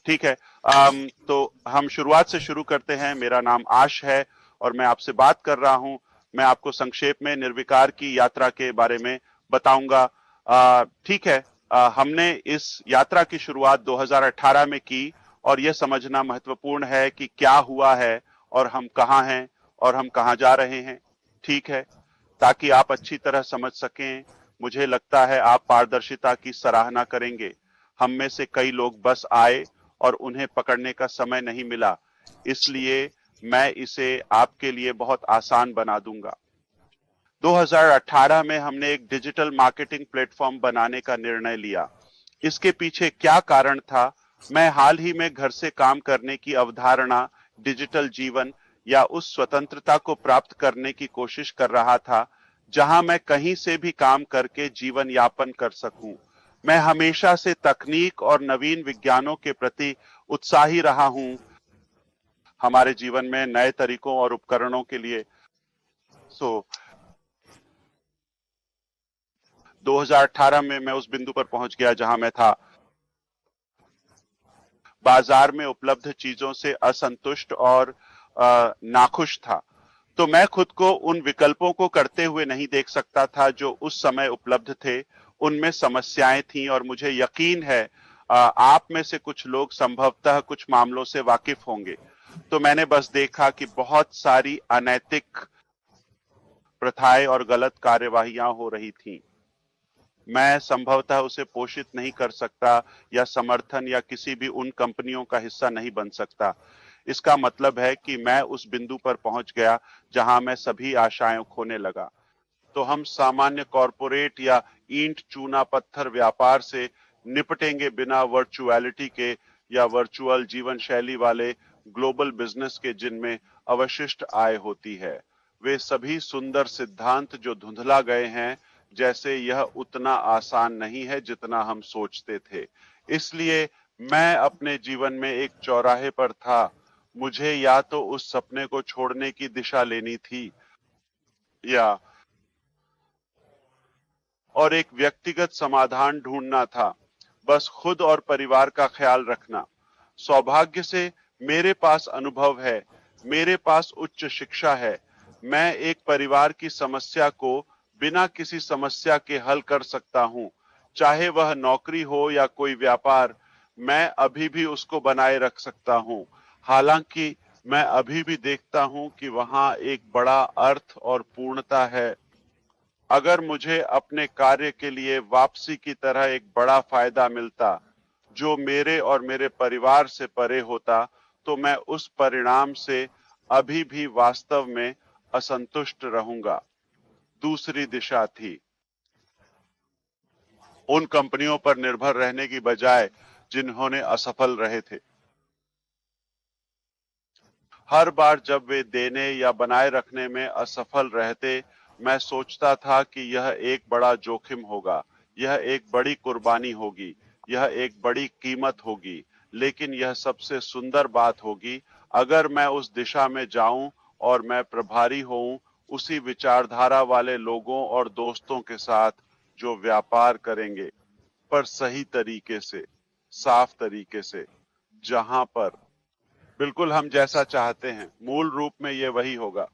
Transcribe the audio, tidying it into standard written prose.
ठीक है। तो हम शुरुआत से शुरू करते हैं। मेरा नाम आश है और मैं आपसे बात कर रहा हूं। मैं आपको संक्षेप में निर्विकार की यात्रा के बारे में बताऊंगा। ठीक है। हमने इस यात्रा की शुरुआत 2018 में की और यह समझना महत्वपूर्ण है कि क्या हुआ है और हम कहाँ हैं और हम कहाँ जा रहे हैं। ठीक है, ताकि आप अच्छी तरह समझ सकें। मुझे लगता है आप पारदर्शिता की सराहना करेंगे। हम में से कई लोग बस आए और उन्हें पकड़ने का समय नहीं मिला, इसलिए मैं इसे आपके लिए बहुत आसान बना दूंगा। 2018 में हमने एक डिजिटल मार्केटिंग प्लेटफॉर्म बनाने का निर्णय लिया। इसके पीछे क्या कारण था? मैं हाल ही में घर से काम करने की अवधारणा, डिजिटल जीवन या उस स्वतंत्रता को प्राप्त करने की कोशिश कर रहा था जहां मैं कहीं से भी काम करके जीवन यापन कर सकूं। मैं हमेशा से तकनीक और नवीन विज्ञानों के प्रति उत्साही रहा हूं, हमारे जीवन में नए तरीकों और उपकरणों के लिए। 2018 में मैं उस बिंदु पर पहुंच गया जहां मैं था। बाजार में उपलब्ध चीजों से असंतुष्ट और नाखुश था। तो मैं खुद को उन विकल्पों को करते हुए नहीं देख सकता था जो उस समय उपलब्ध थे। उनमें समस्याएं थीं और मुझे यकीन है आप में से कुछ लोग संभवतः कुछ मामलों से वाकिफ होंगे। तो मैंने बस देखा कि बहुत सारी अनैतिक प्रथाएं और गलत कार्यवाहियां हो रही थीं। मैं संभवतः उसे पोषित नहीं कर सकता या समर्थन या किसी भी उन कंपनियों का हिस्सा नहीं बन सकता। इसका मतलब है कि मैं उस बिंदु पर पहुंच गया जहां मैं सभी आशाएं खोने लगा। तो हम सामान्य कॉरपोरेट या ईंट चूना पत्थर व्यापार से निपटेंगे बिना वर्चुअलिटी के या वर्चुअल जीवन शैली वाले ग्लोबल बिजनेस के जिनमें अवशिष्ट आय होती है। वे सभी सुंदर सिद्धांत जो धुंधला गए हैं, जैसे यह उतना आसान नहीं है जितना हम सोचते थे। इसलिए मैं अपने जीवन में एक चौराहे पर था। मुझे या तो उस सपने को छोड़ने की दिशा लेनी थी या और एक व्यक्तिगत समाधान ढूंढना था। बस खुद और परिवार का ख्याल रखना। सौभाग्य से मेरे पास अनुभव है, मेरे पास उच्च शिक्षा है। मैं एक परिवार की समस्या को बिना किसी समस्या के हल कर सकता हूं। चाहे वह नौकरी हो या कोई व्यापार, मैं अभी भी उसको बनाए रख सकता हूं। हालांकि मैं अभी भी देखता हूं कि वहां एक बड़ा अर्थ और पूर्णता है। अगर मुझे अपने कार्य के लिए वापसी की तरह एक बड़ा फायदा मिलता जो मेरे और मेरे परिवार से परे होता, तो मैं उस परिणाम से अभी भी वास्तव में असंतुष्ट रहूंगा। दूसरी दिशा थी उन कंपनियों पर निर्भर रहने की बजाय जिन्होंने असफल रहे थे। हर बार जब वे देने या बनाए रखने में असफल रहते, मैं सोचता था कि यह एक बड़ा जोखिम होगा, यह एक बड़ी कुर्बानी होगी, यह एक बड़ी कीमत होगी। लेकिन यह सबसे सुंदर बात होगी अगर मैं उस दिशा में जाऊं और मैं प्रभारी होऊं उसी विचारधारा वाले लोगों और दोस्तों के साथ जो व्यापार करेंगे, पर सही तरीके से, साफ तरीके से, जहां पर बिल्कुल हम जैसा चाहते हैं। मूल रूप में ये वही होगा।